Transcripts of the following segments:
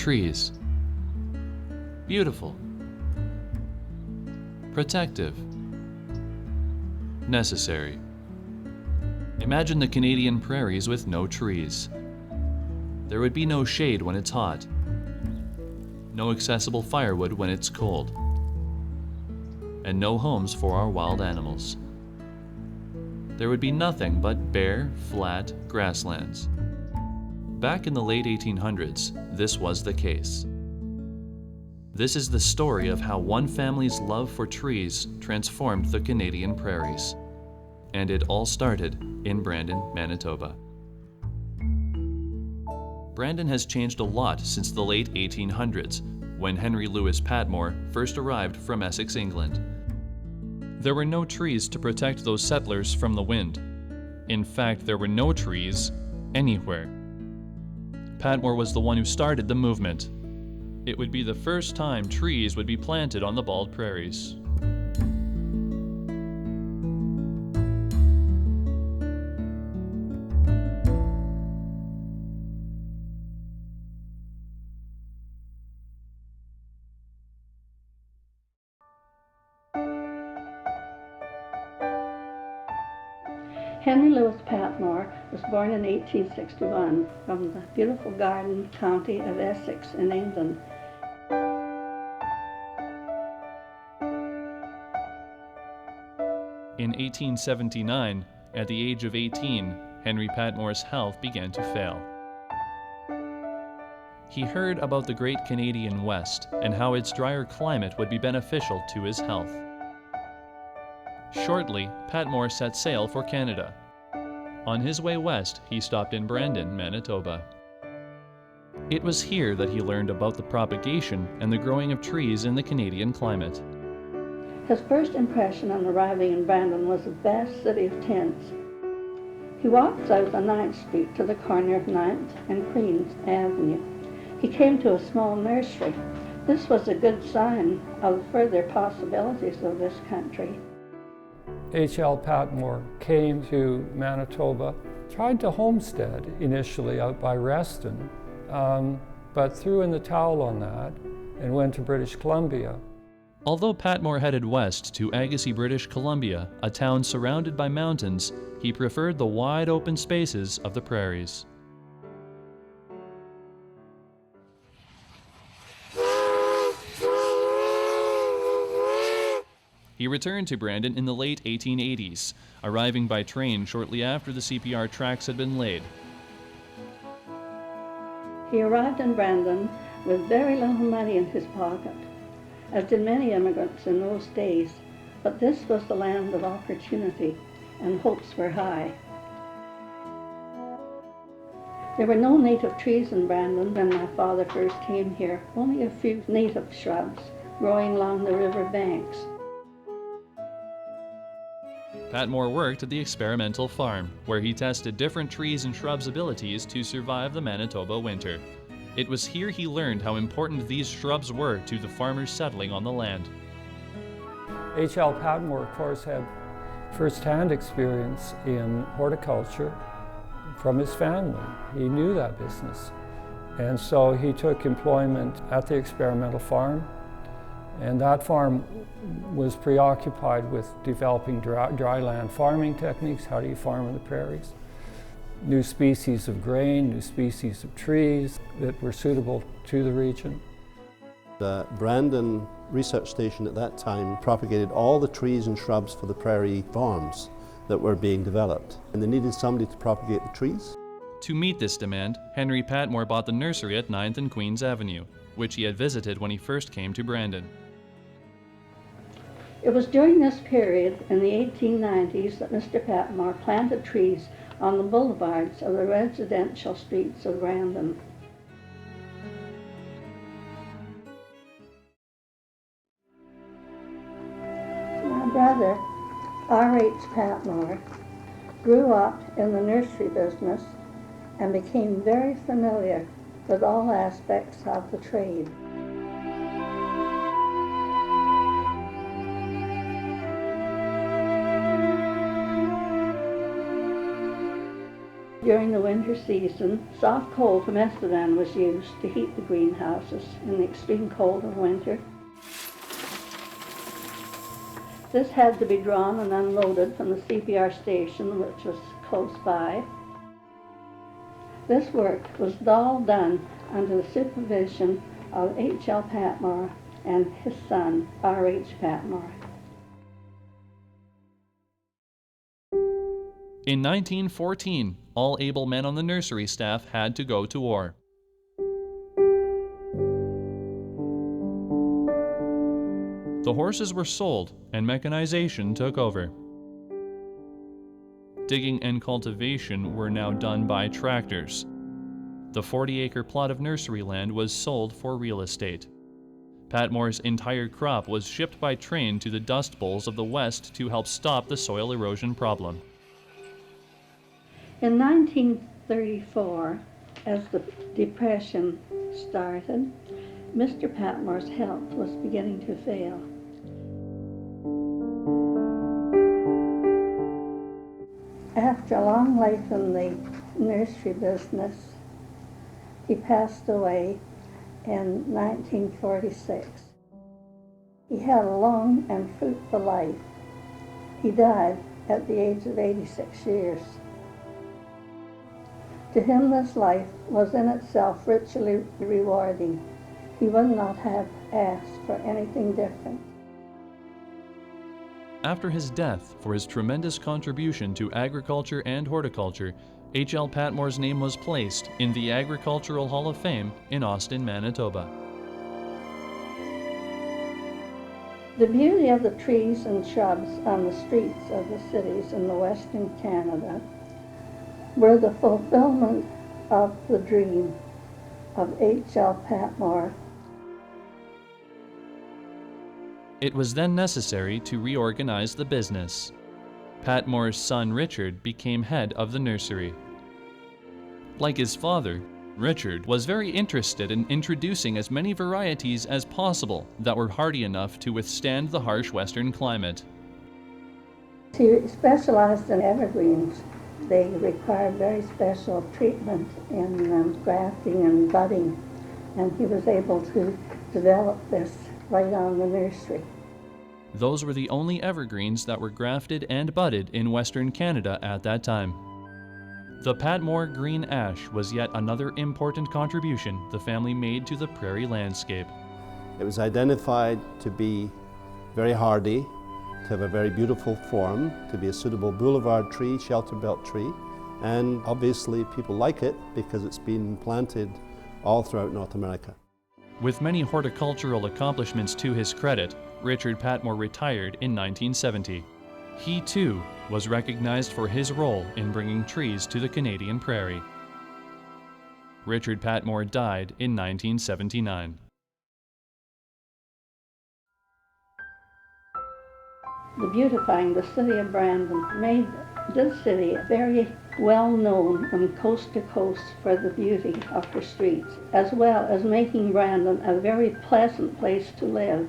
trees. Beautiful. Protective. Necessary. Imagine the Canadian prairies with no trees. There would be no shade when it's hot, no accessible firewood when it's cold, and no homes for our wild animals. There would be nothing but bare, flat grasslands. Back in the late 1800s, this was the case. This is the story of how one family's love for trees transformed the Canadian prairies. And it all started in Brandon, Manitoba. Brandon has changed a lot since the late 1800s, when Henry Louis Patmore first arrived from Essex, England. There were no trees to protect those settlers from the wind. In fact, there were no trees anywhere. Patmore was the one who started the movement. It would be the first time trees would be planted on the bald prairies. Henry Louis Patmore was born in 1861 from the beautiful Garden County of Essex in England. In 1879, at the age of 18, Henry Patmore's health began to fail. He heard about the great Canadian West and how its drier climate would be beneficial to his health. Shortly, Patmore set sail for Canada. On his way west, he stopped in Brandon, Manitoba. It was here that he learned about the propagation and the growing of trees in the Canadian climate. His first impression on arriving in Brandon was a vast city of tents. He walked out on 9th Street to the corner of 9th and Queen's Avenue. He came to a small nursery. This was a good sign of the further possibilities of this country. H.L. Patmore came to Manitoba, tried to homestead initially out by Reston, but threw in the towel on that and went to British Columbia. Although Patmore headed west to Agassiz, British Columbia, a town surrounded by mountains, he preferred the wide open spaces of the prairies. He returned to Brandon in the late 1880s, arriving by train shortly after the CPR tracks had been laid. He arrived in Brandon with very little money in his pocket, as did many immigrants in those days, but this was the land of opportunity, and hopes were high. There were no native trees in Brandon when my father first came here, only a few native shrubs growing along the river banks. Patmore worked at the experimental farm, where he tested different trees and shrubs' abilities to survive the Manitoba winter. It was here he learned how important these shrubs were to the farmers settling on the land. H.L. Patmore, of course, had first-hand experience in horticulture from his family. He knew that business. And so he took employment at the experimental farm, and that farm was preoccupied with developing dry land farming techniques. How do you farm in the prairies? New species of grain, new species of trees that were suitable to the region. The Brandon Research Station at that time propagated all the trees and shrubs for the prairie farms that were being developed, and they needed somebody to propagate the trees. To meet this demand, Henry Patmore bought the nursery at 9th and Queen's Avenue, which he had visited when he first came to Brandon. It was during this period in the 1890s that Mr. Patmore planted trees on the boulevards of the residential streets of Brandon. My brother, R.H. Patmore, grew up in the nursery business and became very familiar with all aspects of the trade. During the winter season, soft coal from Estevan was used to heat the greenhouses in the extreme cold of winter. This had to be drawn and unloaded from the CPR station, which was close by. This work was all done under the supervision of H.L. Patmore and his son, R.H. Patmore. In 1914, all able men on the nursery staff had to go to war. The horses were sold and mechanization took over. Digging and cultivation were now done by tractors. The 40-acre plot of nursery land was sold for real estate. Patmore's entire crop was shipped by train to the Dust Bowls of the West to help stop the soil erosion problem. In 1934, as the Depression started, Mr. Patmore's health was beginning to fail. After a long life in the nursery business, he passed away in 1946. He had a long and fruitful life. He died at the age of 86 years. To him, this life was in itself richly rewarding. He would not have asked for anything different. After his death, for his tremendous contribution to agriculture and horticulture, H.L. Patmore's name was placed in the Agricultural Hall of Fame in Austin, Manitoba. The beauty of the trees and shrubs on the streets of the cities in the Western Canada were the fulfillment of the dream of H.L. Patmore. It was then necessary to reorganize the business. Patmore's son Richard became head of the nursery. Like his father, Richard was very interested in introducing as many varieties as possible that were hardy enough to withstand the harsh western climate. He specialized in evergreens. They required very special treatment in grafting and budding, and he was able to develop this right on the nursery. Those were the only evergreens that were grafted and budded in Western Canada at that time. The Patmore green ash was yet another important contribution the family made to the prairie landscape. It was identified to be very hardy, to have a very beautiful form, to be a suitable boulevard tree, shelter belt tree, and obviously people like it because it's been planted all throughout North America. With many horticultural accomplishments to his credit, Richard Patmore retired in 1970. He too was recognized for his role in bringing trees to the Canadian prairie. Richard Patmore died in 1979. The beautifying the city of Brandon made this city very well known from coast to coast for the beauty of her streets, as well as making Brandon a very pleasant place to live.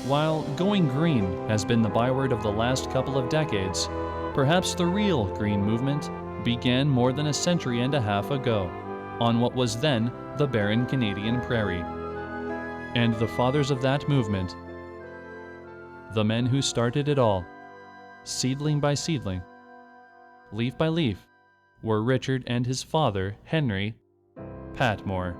While going green has been the byword of the last couple of decades, perhaps the real green movement began more than a century and a half ago on what was then the barren Canadian prairie. And the fathers of that movement, the men who started it all, seedling by seedling, leaf by leaf, were Richard and his father, Henry Patmore.